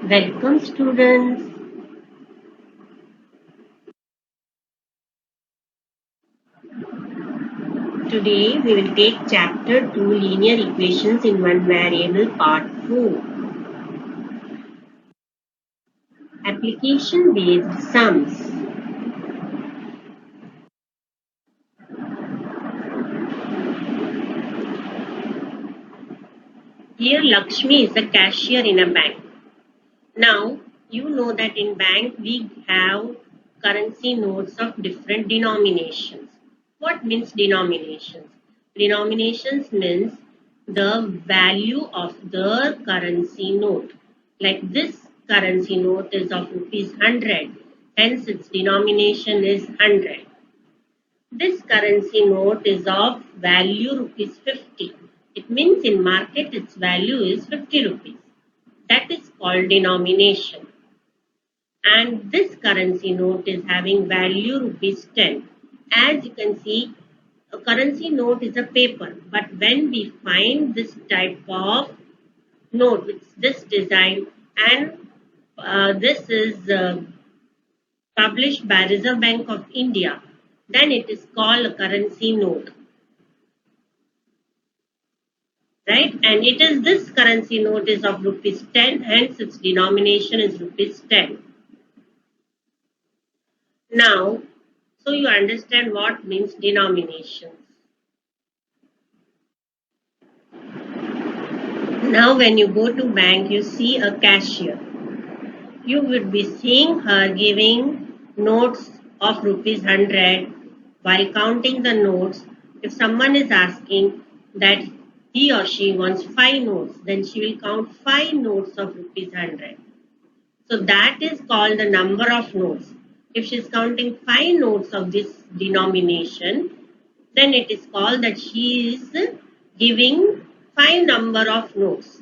Welcome students. Today we will take chapter 2 linear equations in one variable part 4. Application based sums. Here Lakshmi is a cashier in a bank. Now you know that in bank we have currency notes of different denominations. What means denominations? Denominations means the value of the currency note. Like this currency note is of rupees 100, hence its denomination is 100. This currency note is of value rupees 50. It means in market its value is 50 rupees. That is called denomination. And this currency note is having value rupees 10. As you can see, a currency note is a paper, but when we find this type of note with this design and this is published by Reserve Bank of India, then it is called a currency note, right? And it is this currency note is of rupees 10, hence its denomination is rupees 10. Now, so you understand what means denominations. Now when you go to bank, you see a cashier. You would be seeing her giving notes of rupees 100 while counting the notes. If someone is asking that he or she wants 5 notes, then she will count 5 notes of rupees 100. So that is called the number of notes. If she is counting 5 notes of this denomination, then it is called that she is giving 5 number of notes.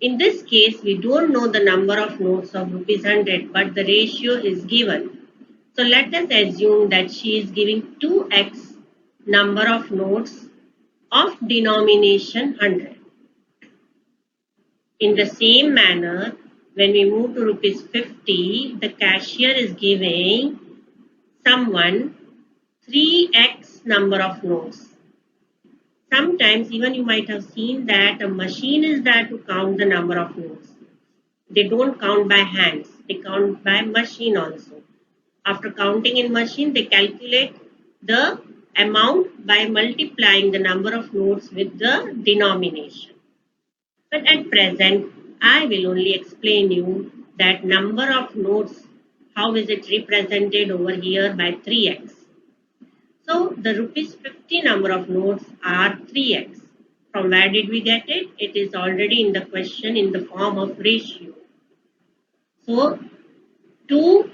In this case, we don't know the number of notes of rupees 100, but the ratio is given. So let us assume that she is giving 2x number of notes of denomination 100. In the same manner, when we move to rupees 50, the cashier is giving someone 3x number of notes. Sometimes even you might have seen that a machine is there to count the number of notes. They don't count by hands, they count by machine also. After counting in machine, they calculate the amount by multiplying the number of notes with the denomination. But at present, I will only explain you that number of notes, how is it represented over here by 3x. So the rupees 50 number of notes are 3x. From where did we get it? It is already in the question in the form of ratio. So 2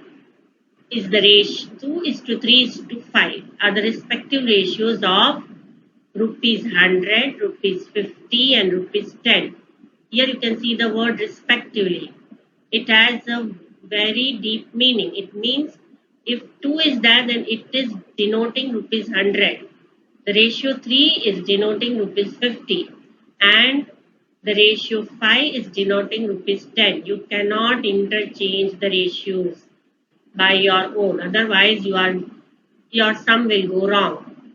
is the ratio, 2 is to 3 is to 5 are the respective ratios of rupees 100, rupees 50 and rupees 10. Here you can see the word respectively. It has a very deep meaning. It means if 2 is there, then it is denoting rupees 100. The ratio 3 is denoting rupees 50 and the ratio 5 is denoting rupees 10. You cannot interchange the ratios by your own, otherwise your sum will go wrong.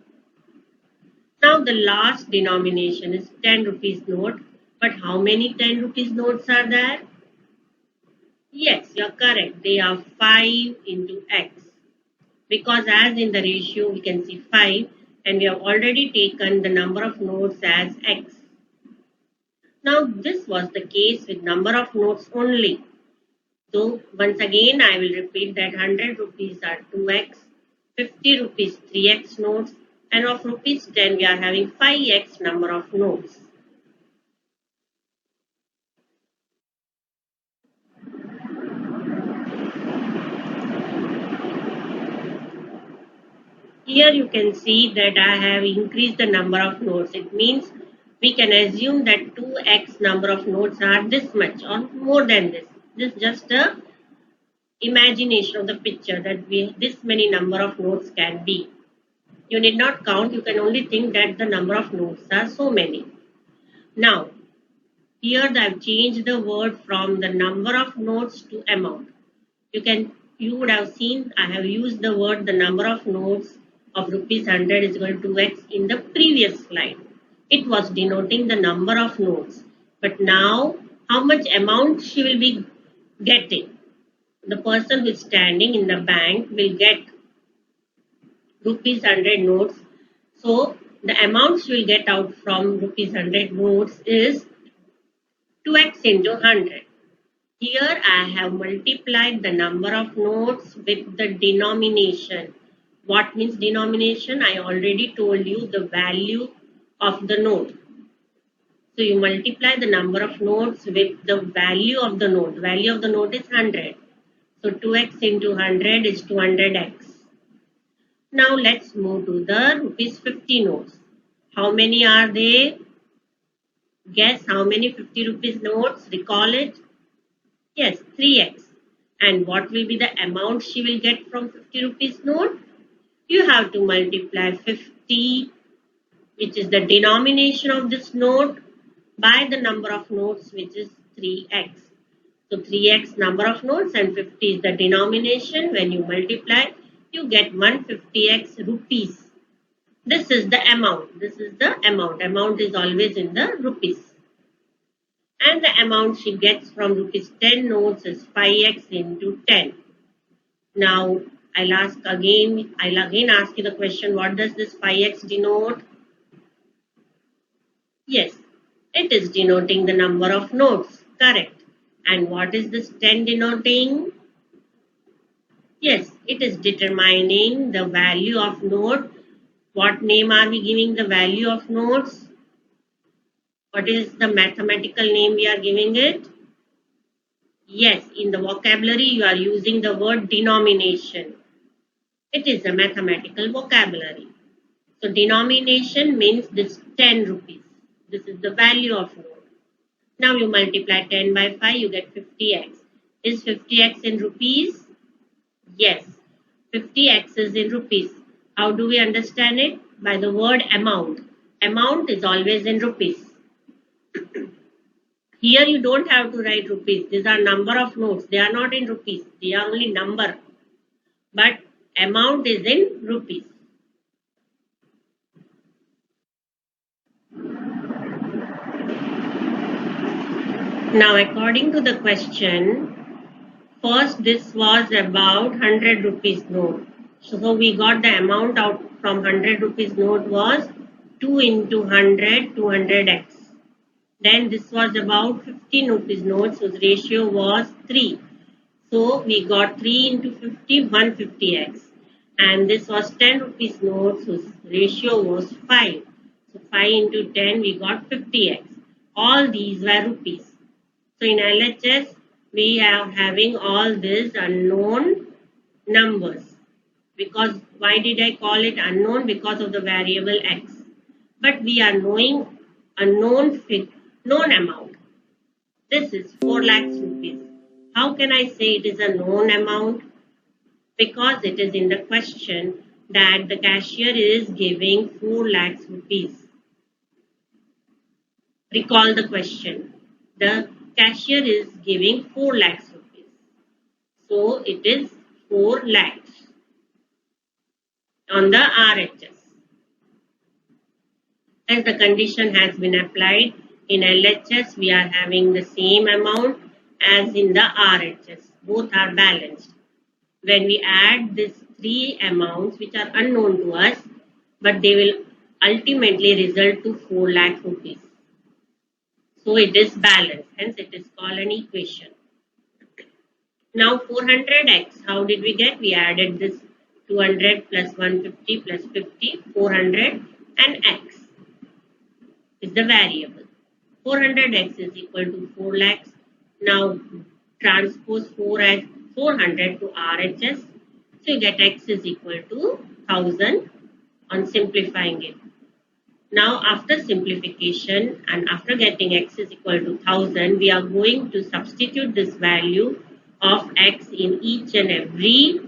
Now the last denomination is 10 rupees note, but how many 10 rupees notes are there? Yes, you are correct. They are 5 into x. Because as in the ratio we can see 5 and we have already taken the number of notes as x. Now this was the case with number of notes only. So once again I will repeat that 100 rupees are 2x, 50 rupees 3x notes and of rupees 10 we are having 5x number of notes. Here you can see that I have increased the number of notes. It means we can assume that 2x number of notes are this much or more than this. This is just a imagination of the picture that this many number of notes can be. You need not count, you can only think that the number of notes are so many. Now, Here I've changed the word from the number of notes to amount. You would have seen I have used the word the number of notes of rupees 100 is equal to x in the previous slide. It was denoting the number of notes. But now how much amount she will be getting? The person who is standing in the bank will get rupees 100 notes. So the amount she will get out from rupees 100 notes is 2x into 100. Here I have multiplied the number of notes with the denomination. What means denomination? I already told you the value of the note. So you multiply the number of notes with the value of the note. Value of the note is 100. So 2x into 100 is 200x. Now let's move to the rupees 50 notes. How many are they? Guess how many 50 rupees notes? Recall it. Yes, 3x. And what will be the amount she will get from 50 rupees note? You have to multiply 50, which is the denomination of this note, by the number of notes, which is 3x. So 3x number of notes and 50 is the denomination. When you multiply, you get 150x rupees. This is the amount. This is the amount. Amount is always in the rupees. And the amount she gets from rupees 10 notes is 5x into 10. Now, I'll again ask you the question, what does this 5x denote? Yes, it is denoting the number of notes. Correct. And what is this 10 denoting? Yes, it is determining the value of note. What name are we giving the value of notes? What is the mathematical name we are giving it? Yes, in the vocabulary you are using the word denomination. It is a mathematical vocabulary. So denomination means this 10 rupees. This is the value of note. Now you multiply 10 by 5, you get 50x. Is 50x in rupees? Yes, 50x is in rupees. How do we understand it? By the word amount. Amount is always in rupees. Here you don't have to write rupees. These are number of notes. They are not in rupees. They are only number. But amount is in rupees. Now according to the question, first this was about 100 rupees note. So we got the amount out from 100 rupees note was 2 into 100, 200x. Then this was about 15 rupees notes whose ratio was 3. So we got 3 into 50, 150x. And this was 10 rupees notes whose ratio was 5. So 5 into 10 we got 50x. All these were rupees. So in LHS we are having all these unknown numbers. Because why did I call it unknown? Because of the variable x. But we are knowing a known amount. This is 4 lakhs rupees. How can I say it is a known amount? Because it is in the question that the cashier is giving 4 lakhs rupees. Recall the question. The cashier is giving 4 lakhs rupees. So it is 4 lakhs on the RHS. As the condition has been applied, in LHS we are having the same amount as in the RHS. Both are balanced. When we add these 3 amounts which are unknown to us, but they will ultimately result to 4 lakh rupees. So it is balanced, hence it is called an equation. Now 400x, how did we get? We added this 200 plus 150 plus 50, 400 and x is the variable. 400x is equal to 4 lakhs. Now transpose 400 to RHS. So you get x is equal to 1000 on simplifying it. Now after simplification and after getting x is equal to 1000, we are going to substitute this value of x in each and every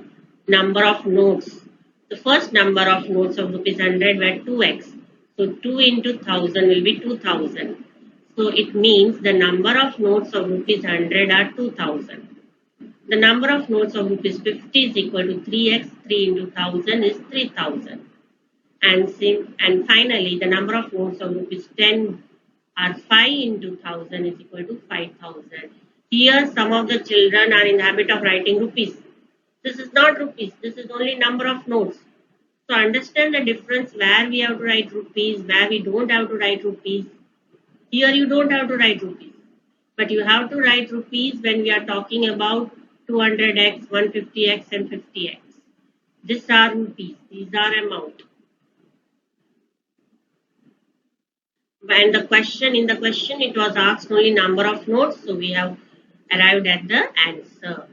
number of notes. The first number of notes of rupees 100 were 2x. So 2 into 1000 will be 2000. So it means the number of notes of rupees 100 are 2000. The number of notes of rupees 50 is equal to 3x. 3 into 1000 is 3000. And finally, the number of notes of rupees 10 are 5 into 1000 is equal to 5000. Here, some of the children are in the habit of writing rupees. This is not rupees. This is only number of notes. So understand the difference where we have to write rupees, where we don't have to write rupees. Here you don't have to write rupees. But you have to write rupees when we are talking about 200x, 150x and 50x. These are rupees. These are amount. And in the question it was asked only number of notes, so we have arrived at the answer.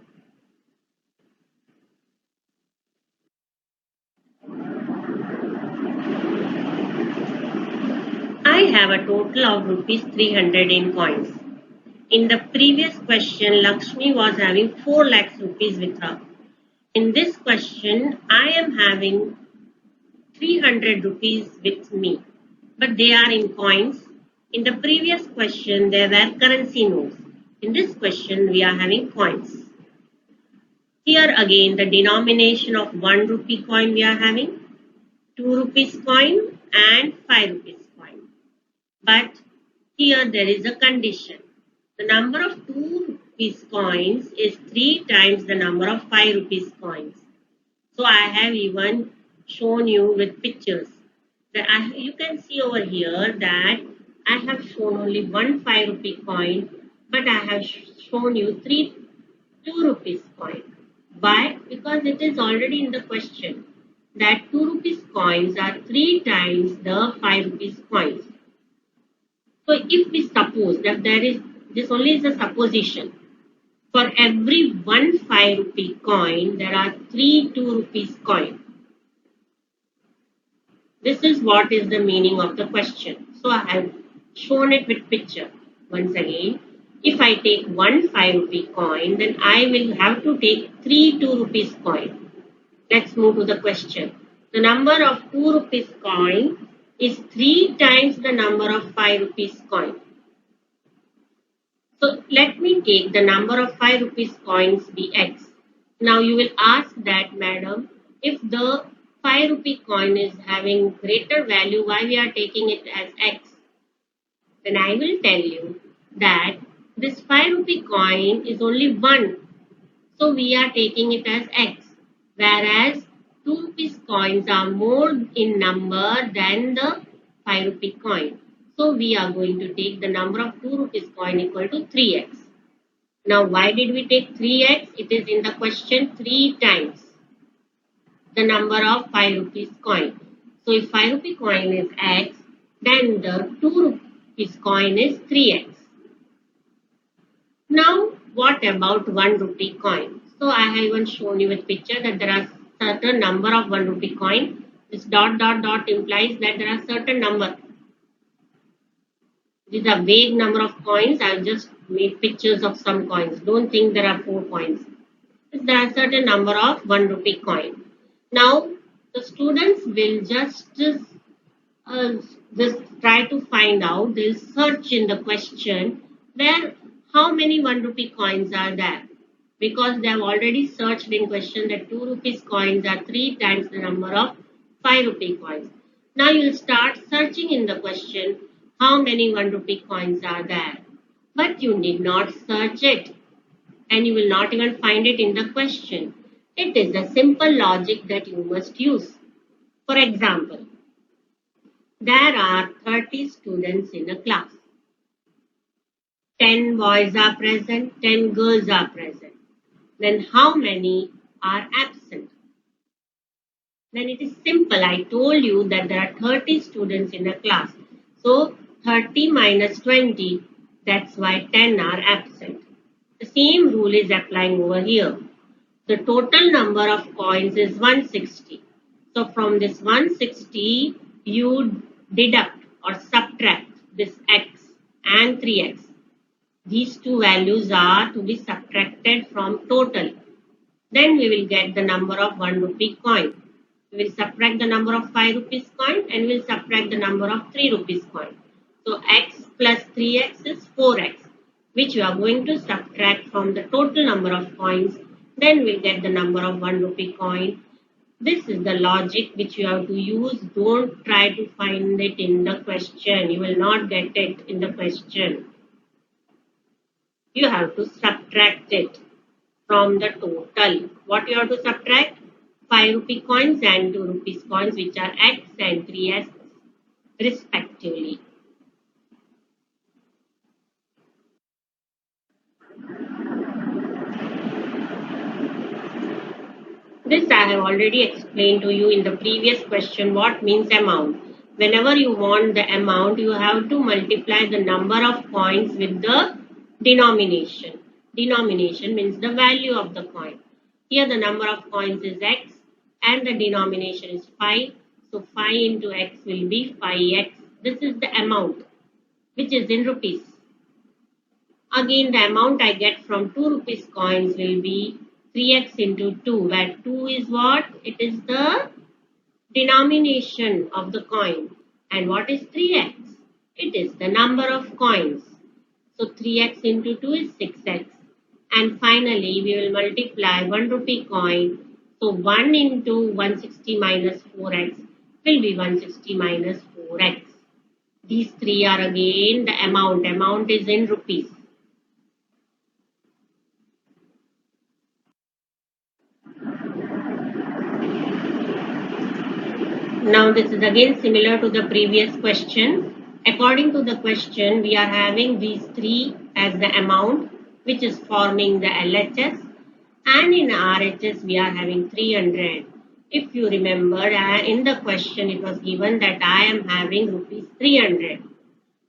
I have a total of rupees 300 in coins. In the previous question, Lakshmi was having 4 lakhs rupees with her. In this question, I am having 300 rupees with me, but they are in coins. In the previous question, there were currency notes. In this question, we are having coins. Here again, the denomination of 1 rupee coin we are having, 2 rupees coin and 5 rupees coin. But here there is a condition. The number of 2 rupees coins is 3 times the number of 5 rupees coins. So I have even shown you with pictures. You can see over here that I have shown only 1 5 rupee coin, but I have shown you 3 2 rupees coin. Why? Because it is already in the question that 2 rupees coins are 3 times the 5 rupees coins. So if we suppose that this only is a supposition. For every 1 5 rupee coin, there are 3 2 rupees coin. This is what is the meaning of the question. So I have shown it with picture. Once again, if I take 1 5 rupee coin, then I will have to take 3 2 rupees coin. Let's move to the question. The number of 2 rupees coin is 3 times the number of 5 rupees coin. So let me take the number of 5 rupees coins be x. Now you will ask that, madam, if the 5 rupee coin is having greater value, why we are taking it as x? Then I will tell you that this 5 rupee coin is only 1. So we are taking it as x. Whereas 2 rupees coins are more in number than the 5 rupee coin. So we are going to take the number of 2 rupees coin equal to 3x. Now why did we take 3x? It is in the question 3 times the number of 5 rupees coin. So if 5 rupee coin is x, then the 2 rupees coin is 3x. Now what about 1 rupee coin? So I have even shown you with picture that there are certain number of 1 rupee coin. This dot dot dot implies that there are certain number. These are vague number of coins. I have just made pictures of some coins. Don't think there are 4 coins. There are certain number of 1 rupee coin. Now the students will just try to find out. They'll search in the question where how many 1 rupee coins are there, because they have already searched in question that 2 rupees coins are 3 times the number of 5 rupee coins. Now you'll start searching in the question how many 1 rupee coins are there, but you need not search it and you will not even find it in the question. It is a simple logic that you must use. For example, there are 30 students in a class. 10 boys are present, 10 girls are present. Then how many are absent? Then it is simple. I told you that there are 30 students in a class. So 30 minus 20, that's why 10 are absent. The same rule is applying over here. The total number of coins is 160. So from this 160, you deduct or subtract this x and 3x. These two values are to be subtracted from total. Then we will get the number of 1 rupee coin. We will subtract the number of 5 rupees coin and we will subtract the number of 3 rupees coin. So x plus 3x is 4x, which we are going to subtract from the total number of coins. Then we'll get the number of 1 rupee coin. This is the logic which you have to use. Don't try to find it in the question. You will not get it in the question. You have to subtract it from the total. What you have to subtract? 5 rupee coins and 2 rupees coins, which are x and 3x respectively. This I have already explained to you in the previous question what means amount. Whenever you want the amount, you have to multiply the number of coins with the denomination. Denomination means the value of the coin. Here the number of coins is x and the denomination is 5. So 5 into x will be 5x. This is the amount which is in rupees. Again, the amount I get from 2 rupees coins will be 3x into 2, where 2 is what? It is the denomination of the coin. And what is 3x? It is the number of coins. So 3x into 2 is 6x. And finally, we will multiply 1 rupee coin. So 1 into 160 minus 4x will be 160 minus 4x. These three are again the amount. Amount is in rupees. Now this is again similar to the previous question. According to the question, we are having these three as the amount which is forming the LHS, and in RHS we are having 300. If you remember, in the question it was given that I am having rupees 300.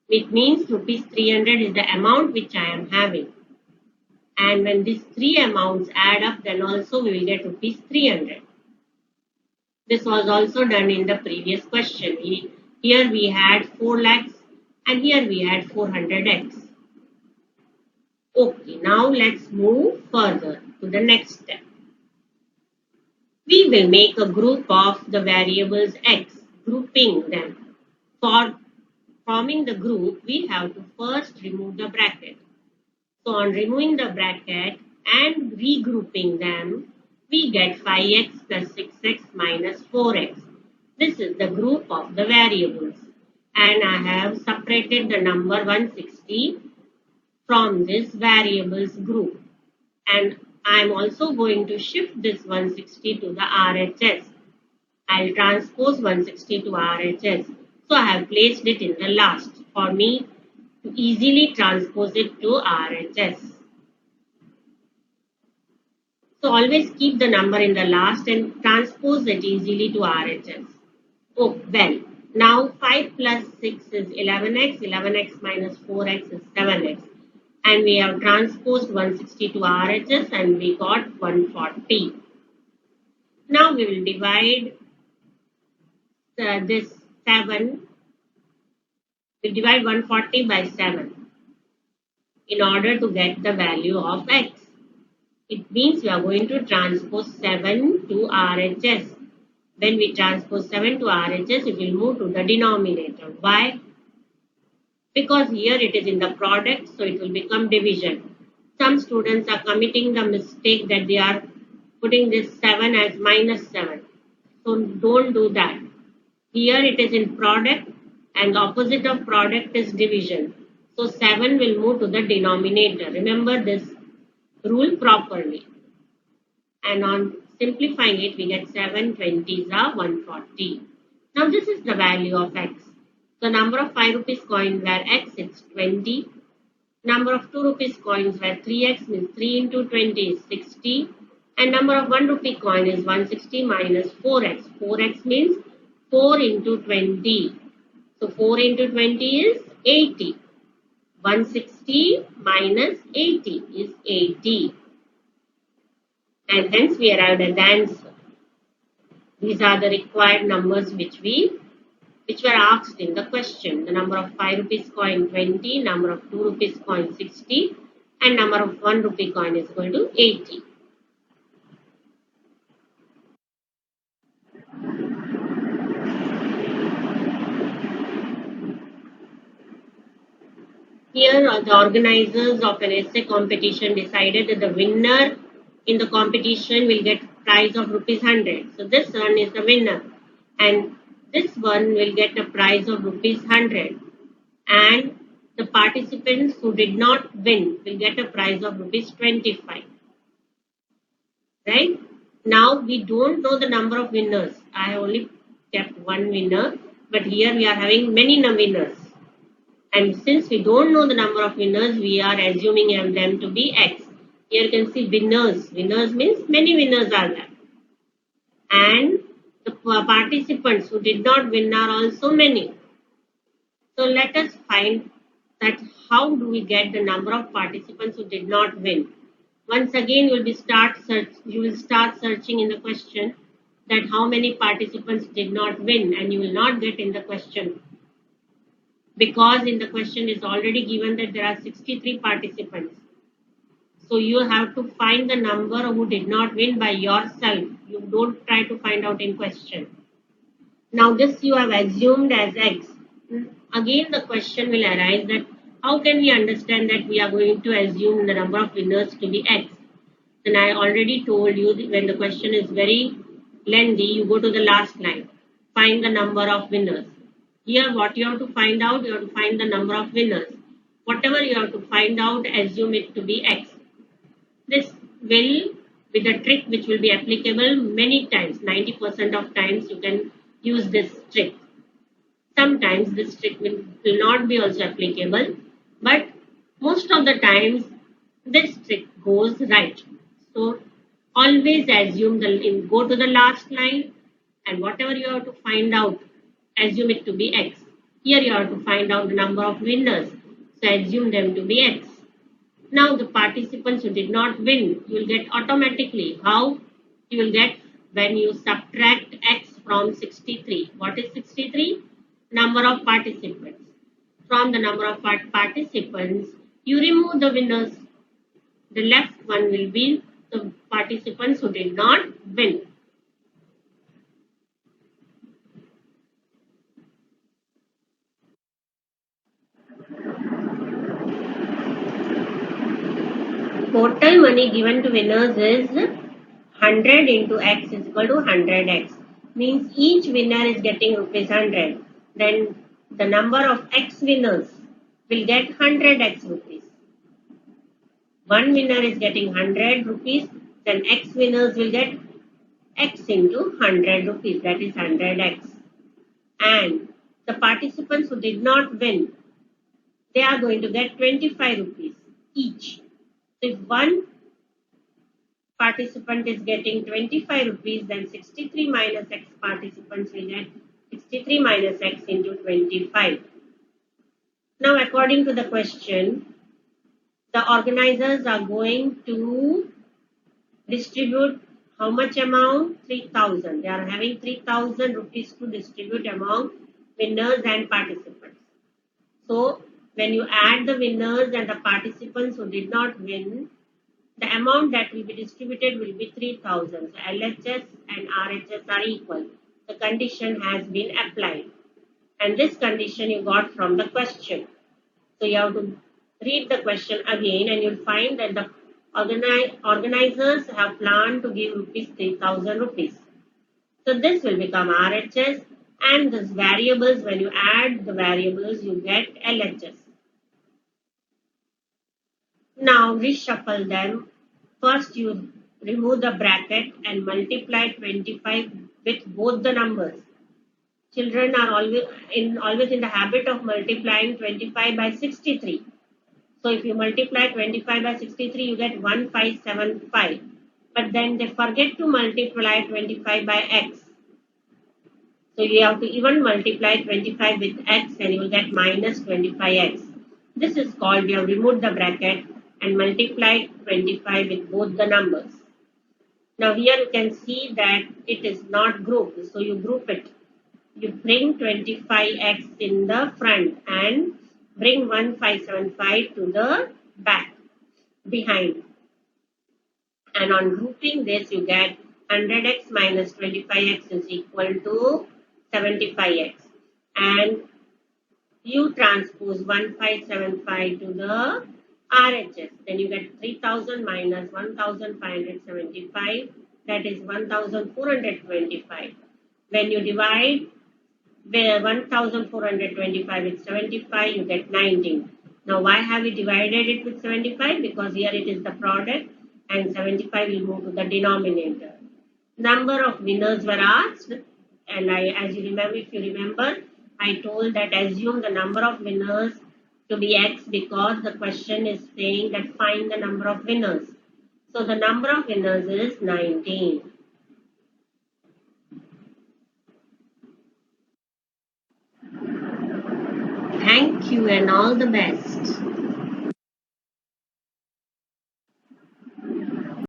It means rupees 300 is the amount which I am having. And when these three amounts add up, then also we will get rupees 300. This was also done in the previous question. Here we had 4 lakhs and here we had 400x. Okay, now let's move further to the next step. We will make a group of the variables x, grouping them. For forming the group, we have to first remove the bracket. So on removing the bracket and regrouping them, we get 5x plus 6x minus 4x. This is the group of the variables. And I have separated the number 160 from this variables group. And I am also going to shift this 160 to the RHS. I will transpose 160 to RHS. So I have placed it in the last for me to easily transpose it to RHS. So always keep the number in the last and transpose it easily to RHS. Oh, well, now 5 plus 6 is 11x, 11x minus 4x is 7x. And we have transposed 160 to RHS and we got 140. Now we will divide this 7. We'll divide 140 by 7 in order to get the value of x. It means we are going to transpose 7 to RHS. When we transpose 7 to RHS, it will move to the denominator. Why? Because here it is in the product, so it will become division. Some students are committing the mistake that they are putting this 7 as minus 7. So don't do that. Here it is in product and the opposite of product is division. So 7 will move to the denominator. Remember this rule properly. And on simplifying it, we get 7 20s are 140. Now this is the value of x. The number of 5 rupees coins where x is 20. Number of 2 rupees coins where 3x means 3 into 20 is 60. And number of 1 rupee coin is 160 minus 4x. 4x means 4 into 20. So 4 into 20 is 80. 160 minus 80 is 80. And hence we arrived at the answer. These are the required numbers which were asked in the question. The number of 5 rupees coin 20, number of 2 rupees coin 60, and number of 1 rupee coin is equal to 80. Here, the organizers of an essay competition decided that the winner in the competition will get prize of rupees 100. So this one is the winner, and this one will get a prize of rupees 100. And the participants who did not win will get a prize of rupees 25. Right? Now we don't know the number of winners. I only kept one winner, but here we are having many winners. And since we don't know the number of winners, we are assuming them to be X. Here you can see winners. Winners means many winners are there. And the participants who did not win are also many. So let us find that how do we get the number of participants who did not win. Once again, you will start searching in the question that how many participants did not win, and you will not get in the question, because in the question is already given that there are 63 participants. So you have to find the number who did not win by yourself. You don't try to find out in question. Now this you have assumed as X. Again the question will arise that how can we understand that we are going to assume the number of winners to be X? Then I already told you that when the question is very lengthy, you go to the last line. Find the number of winners. Here what you have to find out, you have to find the number of winners. Whatever you have to find out, assume it to be X. This will be the trick which will be applicable many times. 90% of times you can use this trick. Sometimes this trick will not be also applicable, but most of the times this trick goes right. So always assume go to the last line, and whatever you have to find out, assume it to be X. Here you have to find out the number of winners, so assume them to be X. Now the participants who did not win, you will get automatically. How? You will get when you subtract X from 63. What is 63? Number of participants. From the number of participants, you remove the winners. The left one will be the participants who did not win. Total money given to winners is 100 into X is equal to 100X. Means each winner is getting rupees 100. Then the number of X winners will get 100X rupees. One winner is getting 100 rupees. Then X winners will get X into 100 rupees. That is 100X. And the participants who did not win, they are going to get 25 rupees each. So if one participant is getting 25 rupees, then 63 minus X participants will get 63 minus X into 25. Now according to the question, the organizers are going to distribute how much amount? 3,000. They are having 3,000 rupees to distribute among winners and participants. So when you add the winners and the participants who did not win, the amount that will be distributed will be 3,000. So LHS and RHS are equal. The condition has been applied. And this condition you got from the question. So you have to read the question again, and you'll find that the organizers have planned to give rupees 3,000 rupees. So this will become RHS, and this variables, when you add the variables, you get LHS. Now reshuffle them. First you remove the bracket and multiply 25 with both the numbers. Children are always in the habit of multiplying 25 by 63. So if you multiply 25 by 63, you get 1575. But then they forget to multiply 25 by x. So you have to even multiply 25 with x, and you will get minus 25x. This is called, you have removed the bracket and multiplied 25 with both the numbers. Now here you can see that it is not grouped. So you group it. You bring 25x in the front and bring 1575 to the back, behind. And on grouping this, you get 100x minus 25x is equal to 75x. And you transpose 1575 to the RHS. Then you get 3000 minus 1575, that is 1425. When you divide where 1425 with 75, you get 19. Now, why have we divided it with 75? Because here it is the product and 75 will move to the denominator. Number of winners were asked, and as you remember, if you remember, I told that assume the number of winners to be X because the question is saying that find the number of winners. So the number of winners is 19. Thank you and all the best.